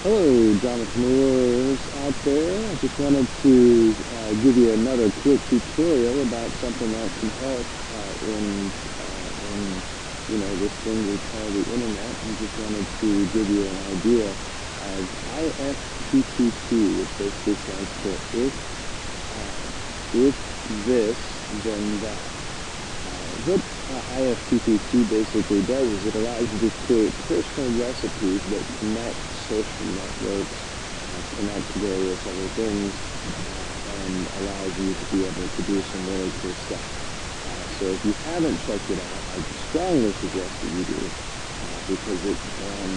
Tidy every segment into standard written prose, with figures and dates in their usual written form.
Hello, Dramapreneurs out there. I just wanted to give you another quick tutorial about something that can help in this thing we call the internet. And just wanted to give you an idea of IFTTT, which basically stands for if this, then that. What IFTTT basically does is it allows you to create personal recipes that connect social networks, connect various other things, and allows you to be able to do some really cool stuff. So if you haven't checked it out, I strongly suggest that you do, because it can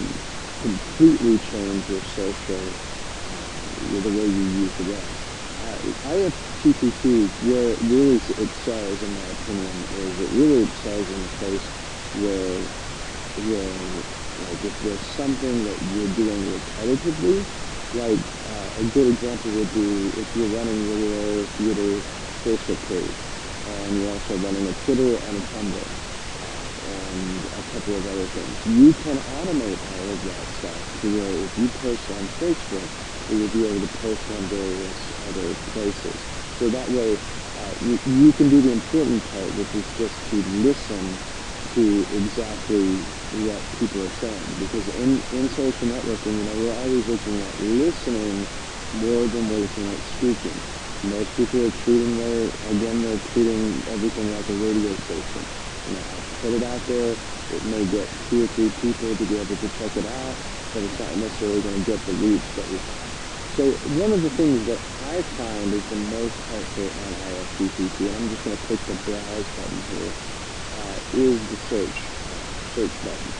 completely change your social, the way you use the web. IFTTT, where it really excels, in my opinion, is it really excels in a place where like if there's something that you're doing repetitively, like a good example would be if you're running your theater Facebook page, and you're also running a Twitter and a Tumblr, and a couple of other things. You can automate all of that stuff to where if you post on Facebook, you will be able to post on various other places. So that way, you can do the important part, which is just to listen to exactly what people are saying. Because in social networking, we're always looking at listening more than we're looking at speaking. Most people are they're treating everything like a radio station. I put it out there, it may get 2 or 3 people to be able to check it out, but it's not necessarily going to get the reach that we have. So one of the things that I find is the most helpful on IFTTT, and I'm just going to click the browse button here, is the search button.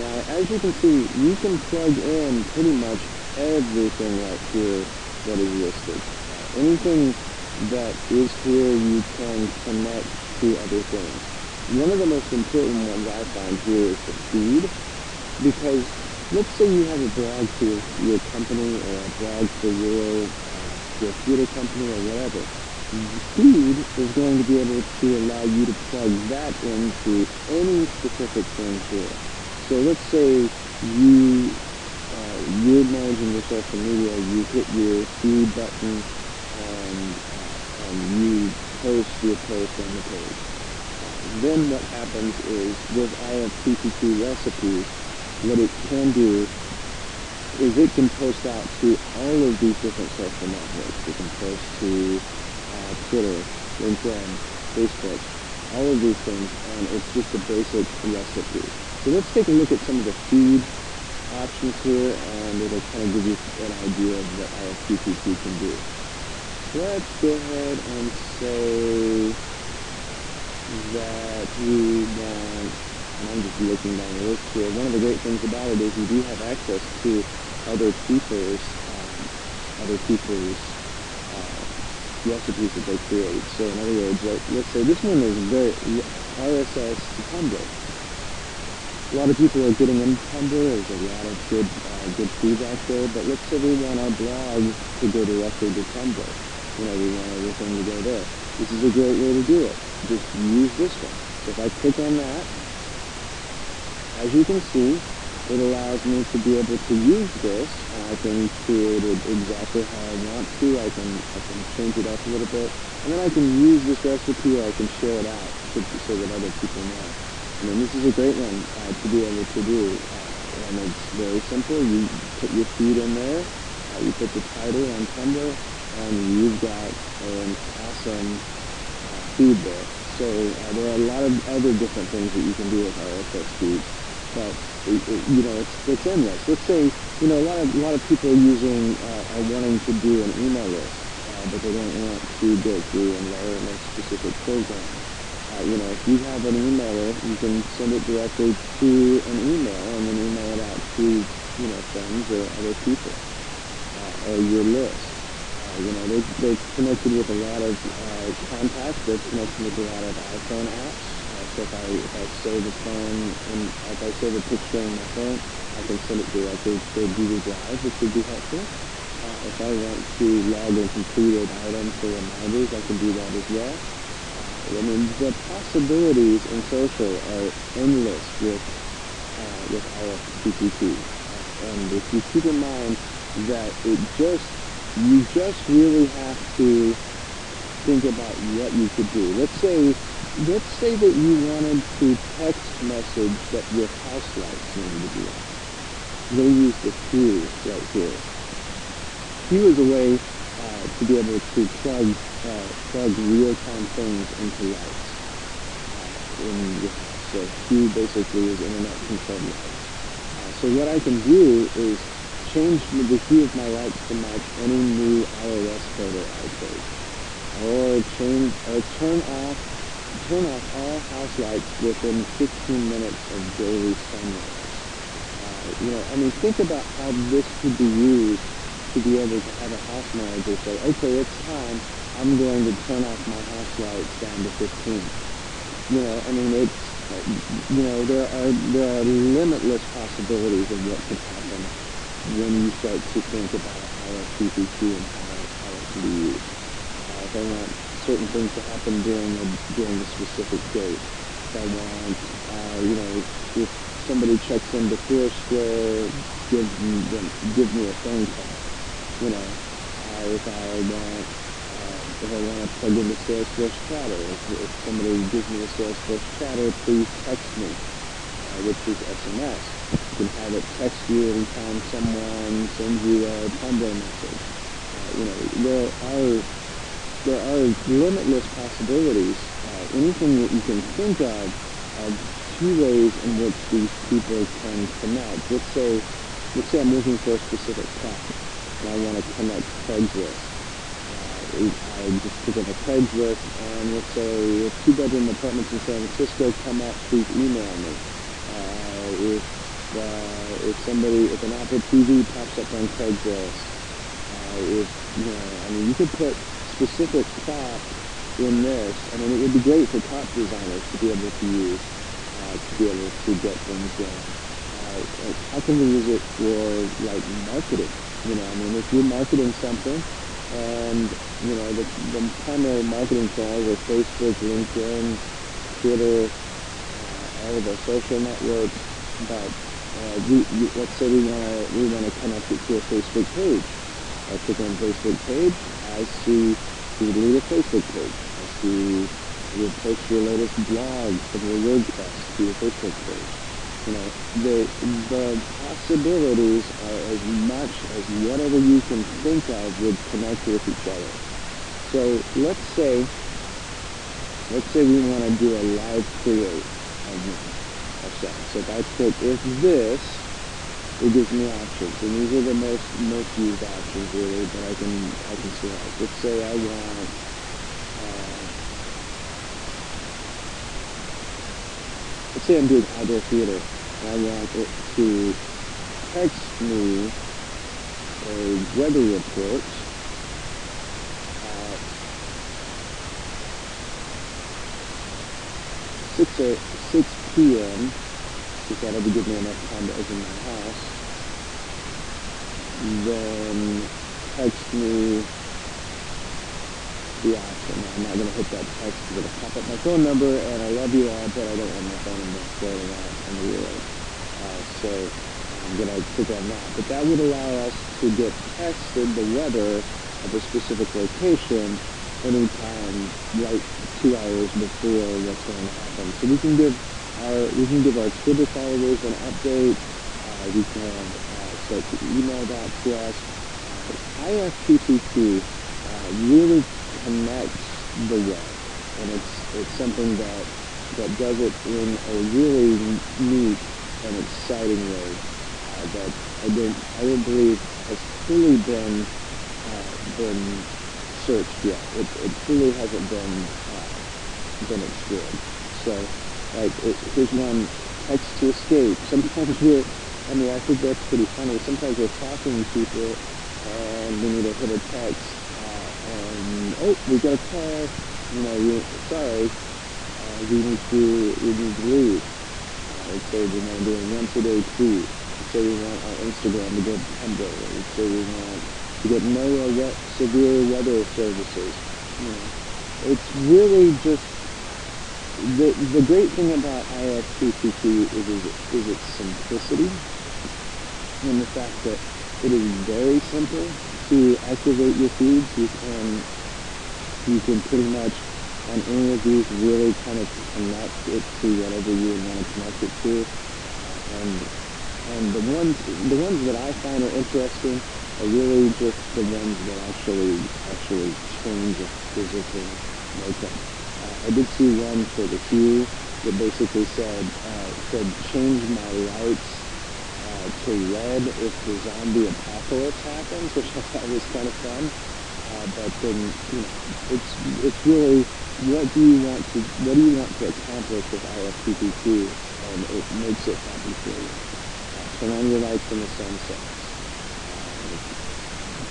Now, as you can see, you can plug in pretty much everything right here that is listed. Anything that is here, you can connect to other things. One of the most important ones I find here is the feed, because let's say you have a blog for your company, or a blog for your theater company, or whatever. The feed is going to be able to allow you to plug that into any specific thing here. So let's say you're managing your social media, you hit your feed button, and you post your post on the page. Then what happens is, with IFTTT recipes, what it can do is it can post out to all of these different social networks. It can post to Twitter, LinkedIn, Facebook, all of these things, and it's just a basic recipe. So let's take a look at some of the feed options here, and it'll kind of give you an idea of what IFTTT can do. Let's go ahead and say that we want, and I'm just looking down the list here. One of the great things about it is you do have access to other people's recipes that they create. So in other words, let's say this one is very RSS to Tumblr. A lot of people are getting into Tumblr. There's a lot of good feeds out there. But let's say we want our blog to go directly to Tumblr. We want everything to go there. This is a great way to do it. Just use this one. So if I click on that, as you can see, it allows me to be able to use this. I can create it exactly how I want to. I can change it up a little bit, and then I can use this recipe, or I can share it out so that other people know. I mean, this is a great one to be able to do, and it's very simple. You put your feed in there, you put the title on Tumblr, and you've got an awesome feed there. So there are a lot of other different things that you can do with RSS feeds, but it's endless. Let's say a lot of people are wanting to do an email list, but they don't want to go through and learn a specific program. If you have an emailer, you can send it directly to an email, and then email it out to friends or other people, or your list. They're connected with a lot of contacts. They're connected with a lot of iPhone apps. So if I save a phone, and if I save a picture on my phone, I can send it directly to Google Drive, which would be helpful. If I want to log a completed item for reminders, I can do that as well. The possibilities in social are endless with IFTTT. And if you keep in mind that you just really have to think about what you could do. Let's say that you wanted to text message that your house lights needed to be on. I'm going to use the Q right here. Q is a way to be able to plug real-time things into lights in your house. So Q basically is internet controlled lights. So what I can do is change the hue of my lights to match any new iOS photo I take, or turn off all house lights within 15 minutes of daily sunrise. Think about how this could be used to be able to have a house manager say, okay, it's time, I'm going to turn off my house lights down to 15. There are limitless possibilities of what could happen when you start to think about IFTTT and how it can be used. If I want certain things to happen during a specific date, if I want, if somebody checks into Foursquare, give me a phone call. If I want to plug into Salesforce Chatter, if somebody gives me a Salesforce Chatter, please text me, which is SMS. You can have it text you anytime someone sends you a Tumblr message. There are limitless possibilities. Anything that you can think of two ways in which these people can connect. Let's say I'm looking for a specific product and I want to connect Craigslist. I just pick up a Craigslist and let's say if 2-bedroom apartments in San Francisco come up, please email me. If an Apple TV pops up on Craigslist, you could put specific thought in this. It would be great for top designers to be able to use, to get things going. How can we use it for marketing? If you're marketing something, and the primary marketing channels are Facebook, LinkedIn, Twitter, all of our social networks, but let's say we want to connect it to a Facebook page. I click on Facebook page, I see you lead a Facebook page. I see you post your latest blog from your WordPress to your Facebook page. The possibilities are as much as whatever you can think of would connect with each other. So let's say we want to do a live create of something. So if I click if this, it gives me options, and these are the most used options really, but I can select. Let's say I want let's say I'm doing outdoor theater, and I want it to text me a weather report at 6 p.m. because that'll be giving me enough time to open my house. Then text me the option. I'm not going to hit that text because it'll pop up my phone number, and I love you all, but I don't want my phone number floating out in the world. So I'm going to click on that. But that would allow us to get texted the weather of a specific location anytime, right 2 hours before what's going to happen. So we can give our Twitter followers an update. We can start to email that to us. IFTTT really connects the web, and it's something that does it in a really neat and exciting way that I don't believe has fully been searched yet. It truly hasn't been explored. So, here's one, text to escape. Sometimes I think that's pretty funny. Sometimes we're talking to people and we need to hit a text, and we got a call. Sorry, we need to leave. Let's say we want to do a once-a-day tweet. Let's say we want our Instagram to go to Tumblr. Let's say we want to get NOAA severe weather services. It's really just the great thing about IFTTT is its simplicity. in the fact that it is very simple to activate your feeds. You can pretty much on any of these really kind of connect it to whatever you want to connect it to. And the ones that I find are interesting are really just the ones that actually change a physical makeup. I did see one for the hue that basically said change my lights to red if the zombie apocalypse happens, which I thought was kind of fun. But then, it's really what do you want to accomplish with IFTTT, and it makes it happen for you. Turn on your lights when the sun sets.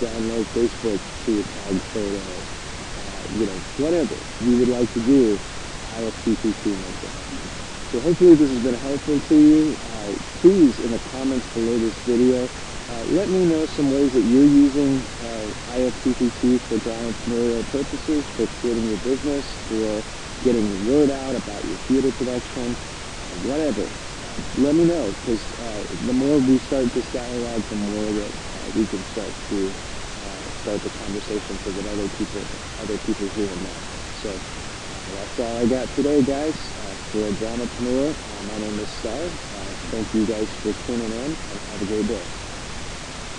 Download Facebook to your tag photo. Whatever you would like to do, IFTTT makes it happen. So hopefully this has been helpful to you. Please, in the comments below this video, let me know some ways that you're using IFTTT for Dramapreneur purposes, for creating your business, for getting the word out about your theater production, whatever. Let me know, because the more we start this dialogue, the more that we can start the conversation so that other people hear and know. So that's all I got today, guys. For Dramapreneur, my name is Star. Thank you guys for tuning in, and have a great day.